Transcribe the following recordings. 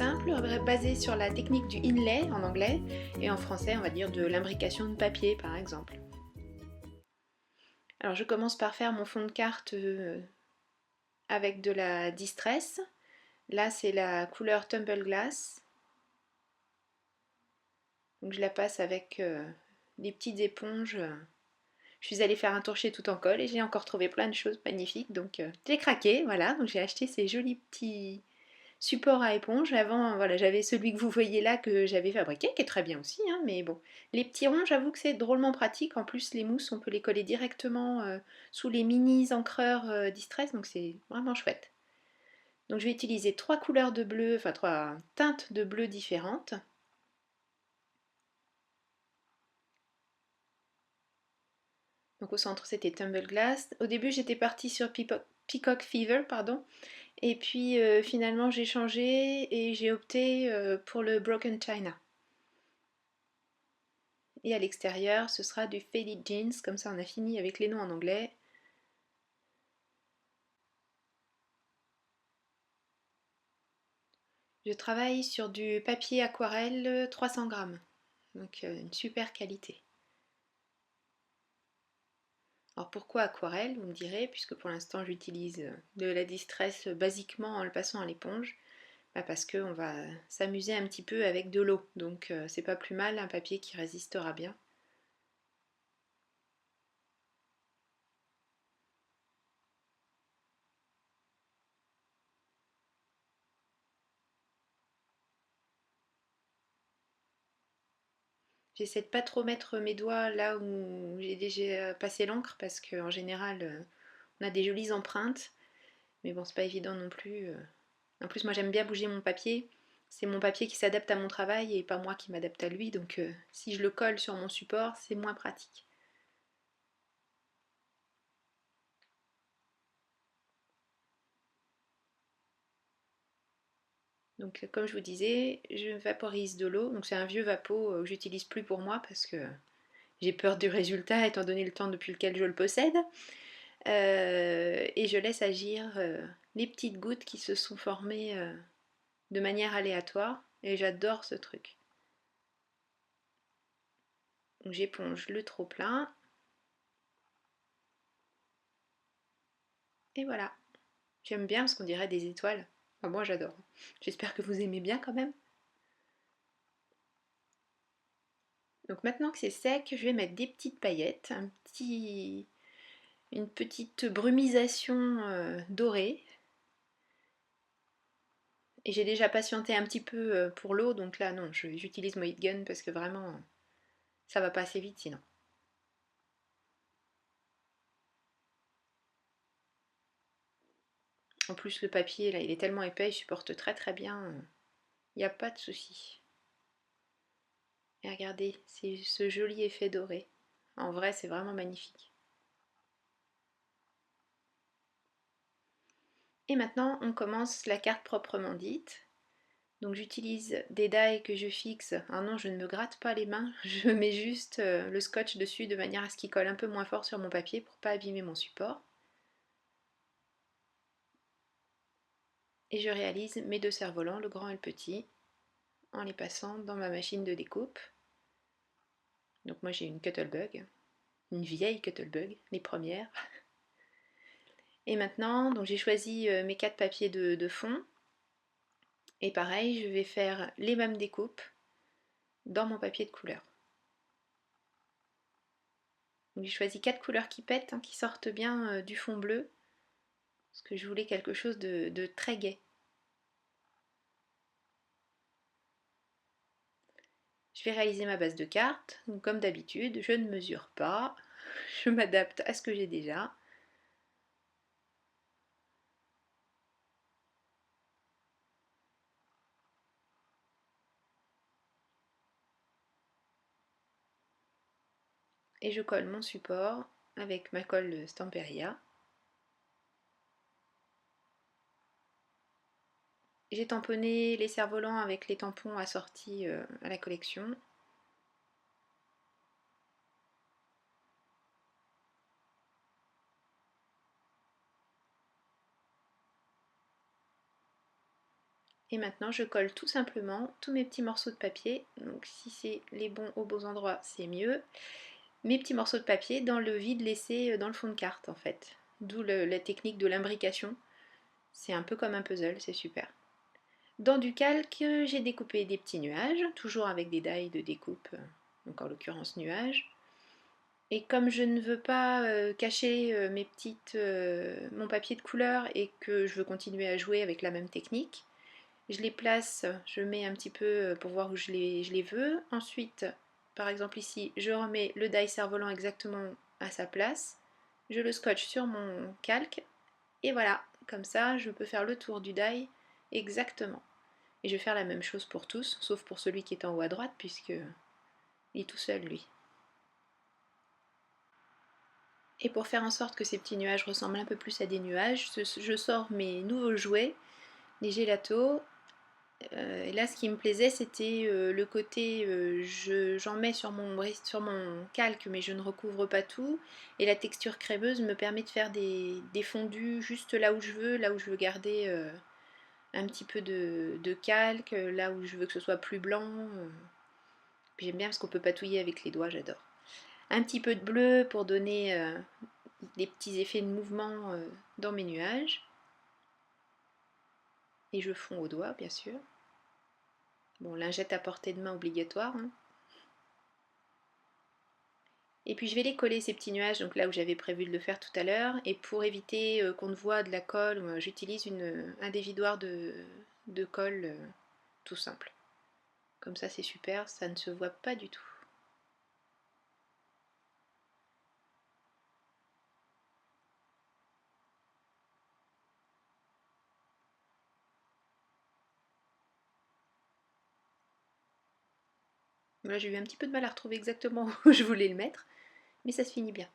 simple, basé sur la technique du inlay en anglais, et en français on va dire de l'imbrication de papier par exemple. Alors je commence par faire mon fond de carte avec de la Distress. Là c'est la couleur Tumble Glass. Donc je la passe avec des petites éponges. Je suis allée faire un tour chez Tout en Colle et j'ai encore trouvé plein de choses magnifiques. Donc j'ai craqué, voilà. Donc j'ai acheté ces jolis petits supports à éponge. Avant, voilà, j'avais celui que vous voyez là que j'avais fabriqué, qui est très bien aussi, hein, mais bon. Les petits ronds, j'avoue que c'est drôlement pratique. En plus, les mousses, on peut les coller directement sous les mini encreurs Distress, donc c'est vraiment chouette. Donc je vais utiliser trois couleurs de bleu, enfin trois teintes de bleu différentes. Donc au centre c'était Tumble Glass. Au début j'étais partie sur Peacock Fever, pardon. Et puis finalement j'ai changé et j'ai opté pour le Broken China. Et à l'extérieur ce sera du Faded Jeans, comme ça on a fini avec les noms en anglais. Je travaille sur du papier aquarelle 300 grammes, donc une super qualité. Alors pourquoi aquarelle, vous me direz, puisque pour l'instant j'utilise de la Distress basiquement en le passant à l'éponge. Bah parce qu'on va s'amuser un petit peu avec de l'eau, donc c'est pas plus mal, un papier qui résistera bien. J'essaie de pas trop mettre mes doigts là où j'ai déjà passé l'encre parce qu'en général on a des jolies empreintes, mais bon c'est pas évident non plus. En plus moi j'aime bien bouger mon papier, c'est mon papier qui s'adapte à mon travail et pas moi qui m'adapte à lui, donc si je le colle sur mon support c'est moins pratique. Donc comme je vous disais, je vaporise de l'eau, donc c'est un vieux vapeau que j'utilise plus pour moi parce que j'ai peur du résultat étant donné le temps depuis lequel je le possède. Et je laisse agir les petites gouttes qui se sont formées de manière aléatoire. Et j'adore ce truc. Donc j'éponge le trop plein. Et voilà. J'aime bien parce qu'on dirait des étoiles. Enfin, moi j'adore. J'espère que vous aimez bien quand même. Donc maintenant que c'est sec, je vais mettre des petites paillettes, une petite brumisation dorée. Et j'ai déjà patienté un petit peu pour l'eau, donc là non, j'utilise mon heat gun parce que vraiment ça va pas assez vite sinon. En plus le papier là il est tellement épais, il supporte très très bien. Il n'y a pas de souci. Et regardez, c'est ce joli effet doré. En vrai c'est vraiment magnifique. Et maintenant on commence la carte proprement dite. Donc j'utilise des die que je fixe. Ah non, je ne me gratte pas les mains, je mets juste le scotch dessus de manière à ce qu'il colle un peu moins fort sur mon papier pour pas abîmer mon support. Et je réalise mes deux cerfs-volants, le grand et le petit, en les passant dans ma machine de découpe. Donc moi j'ai une Cuttlebug, une vieille Cuttlebug, les premières. Et maintenant, donc j'ai choisi mes quatre papiers de fond. Et pareil, je vais faire les mêmes découpes dans mon papier de couleur. J'ai choisi quatre couleurs qui pètent, hein, qui sortent bien du fond bleu, parce que je voulais quelque chose de très gai. Je vais réaliser ma base de cartes. Donc, comme d'habitude, je ne mesure pas, je m'adapte à ce que j'ai déjà. Et je colle mon support avec ma colle Stamperia. J'ai tamponné les cerfs-volants avec les tampons assortis à la collection. Et maintenant je colle tout simplement tous mes petits morceaux de papier, donc si c'est les bons aux beaux endroits c'est mieux, mes petits morceaux de papier dans le vide laissé dans le fond de carte en fait. D'où la technique de l'imbrication, c'est un peu comme un puzzle, c'est super. Dans du calque, j'ai découpé des petits nuages, toujours avec des die de découpe, donc en l'occurrence nuages. Et comme je ne veux pas cacher mon papier de couleur et que je veux continuer à jouer avec la même technique, je les place, je mets un petit peu pour voir où je les veux. Ensuite, par exemple ici, je remets le die cerf-volant exactement à sa place. Je le scotche sur mon calque et voilà, comme ça je peux faire le tour du die exactement. Et je vais faire la même chose pour tous, sauf pour celui qui est en haut à droite puisque il est tout seul lui. Et pour faire en sorte que ces petits nuages ressemblent un peu plus à des nuages, je sors mes nouveaux jouets, les gelatos. Et là, ce qui me plaisait, c'était le côté, j'en mets sur mon calque, mais je ne recouvre pas tout. Et la texture crémeuse me permet de faire des fondus juste là où je veux garder un petit peu de calque, là où je veux que ce soit plus blanc. Puis j'aime bien parce qu'on peut patouiller avec les doigts, j'adore. Un petit peu de bleu pour donner des petits effets de mouvement dans mes nuages. Et je fonds au doigt, bien sûr. Bon, lingette à portée de main obligatoire. Hein. Et puis je vais les coller ces petits nuages, donc là où j'avais prévu de le faire tout à l'heure. Et pour éviter qu'on ne voit de la colle, j'utilise un dévidoir de colle tout simple. Comme ça c'est super, ça ne se voit pas du tout. Là j'ai eu un petit peu de mal à retrouver exactement où je voulais le mettre, mais ça se finit bien.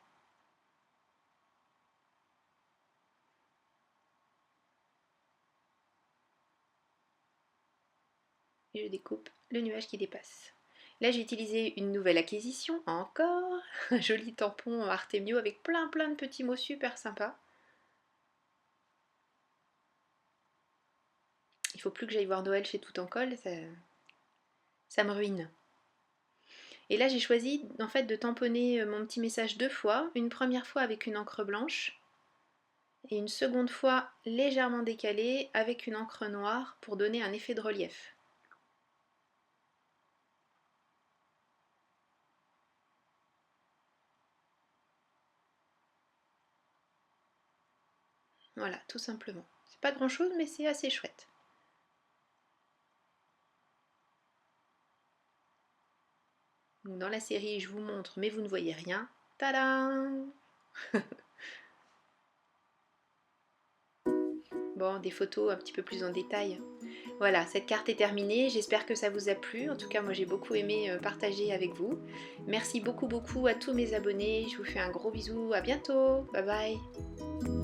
Et je découpe le nuage qui dépasse. Là j'ai utilisé une nouvelle acquisition, encore un joli tampon Artemio avec plein de petits mots super sympas. Il faut plus que j'aille voir Noël chez Tout en Colle, ça me ruine. Et là j'ai choisi en fait de tamponner mon petit message deux fois, une première fois avec une encre blanche et une seconde fois légèrement décalée avec une encre noire pour donner un effet de relief. Voilà, tout simplement. C'est pas grand chose mais c'est assez chouette. Donc dans la série je vous montre mais vous ne voyez rien. Tadam! Bon, des photos un petit peu plus en détail. Voilà, cette carte est terminée, j'espère que ça vous a plu. En tout cas, moi j'ai beaucoup aimé partager avec vous. Merci beaucoup à tous mes abonnés, je vous fais un gros bisou, à bientôt, bye bye.